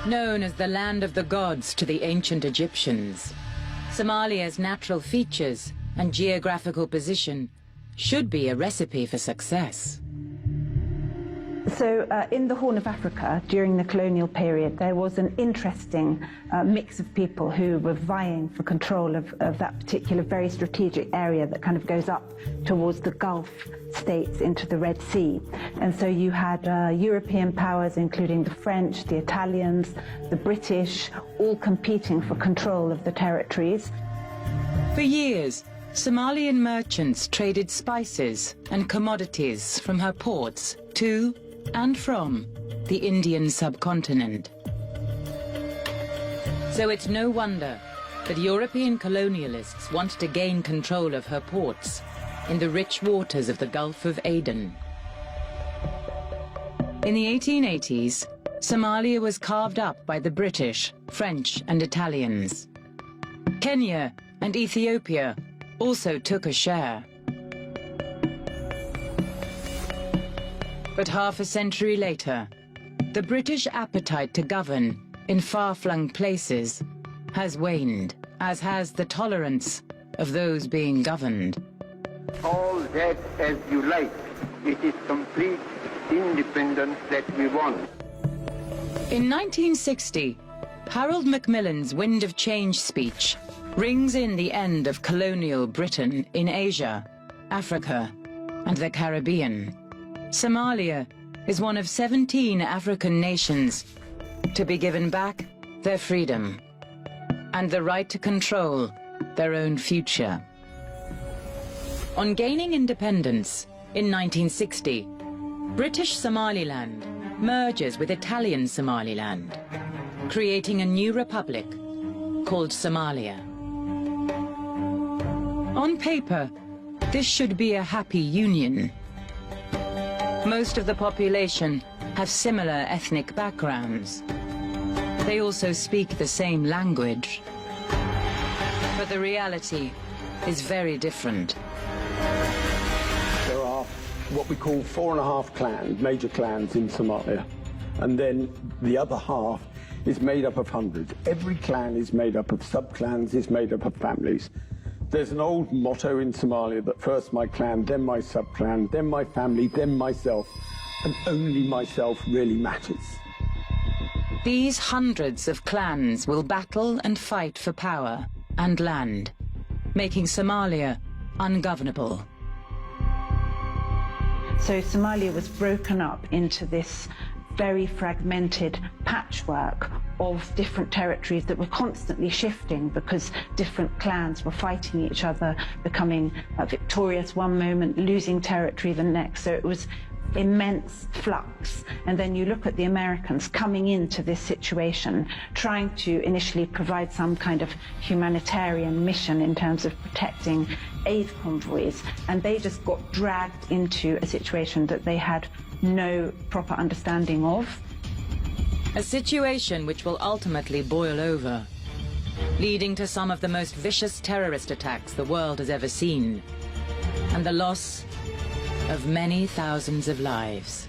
Known as the land of the gods to the ancient Egyptians, Somalia's natural features and geographical position should be a recipe for success. So in the Horn of Africa, during the colonial period, there was an interesting mix of people who were vying for control of that particular very strategic area that kind of goes up towards the Gulf states into the Red Sea. And so you had European powers, including the French, the Italians, the British, all competing for control of the territories. For years, Somalian merchants traded spices and commodities from her ports to and from the Indian subcontinent. So it's no wonder that European colonialists wanted to gain control of her ports in the rich waters of the Gulf of Aden. In the 1880s, Somalia was carved up by the British, French and Italians. Kenya and Ethiopia also took a share. But half a century later, the British appetite to govern in far-flung places has waned, as has the tolerance of those being governed. All that as you like. It is complete independence that we want. In 1960, Harold Macmillan's Wind of Change speech rings in the end of colonial Britain in Asia, Africa, and the Caribbean. Somalia is one of 17 African nations to be given back their freedom and the right to control their own future. On gaining independence in 1960, British Somaliland merges with Italian Somaliland, creating a new republic called Somalia. On paper, this should be a happy union. Most of the population have similar ethnic backgrounds. They also speak the same language. But the reality is very different. There are what we call 4.5 clans, major clans in Somalia. And then the other half is made up of hundreds. Every clan is made up of sub-clans, is made up of families. There's an old motto in Somalia that first my clan, then my sub-clan, then my family, then myself, and only myself really matters. These hundreds of clans will battle and fight for power and land, making Somalia ungovernable. So Somalia was broken up into this very fragmented patchwork of different territories that were constantly shifting because different clans were fighting each other, becoming victorious one moment, losing territory the next. So it was immense flux. And then you look at the Americans coming into this situation, trying to initially provide some kind of humanitarian mission in terms of protecting aid convoys, and they just got dragged into a situation that they had no proper understanding of. A situation which will ultimately boil over, leading to some of the most vicious terrorist attacks the world has ever seen, and the loss of many thousands of lives.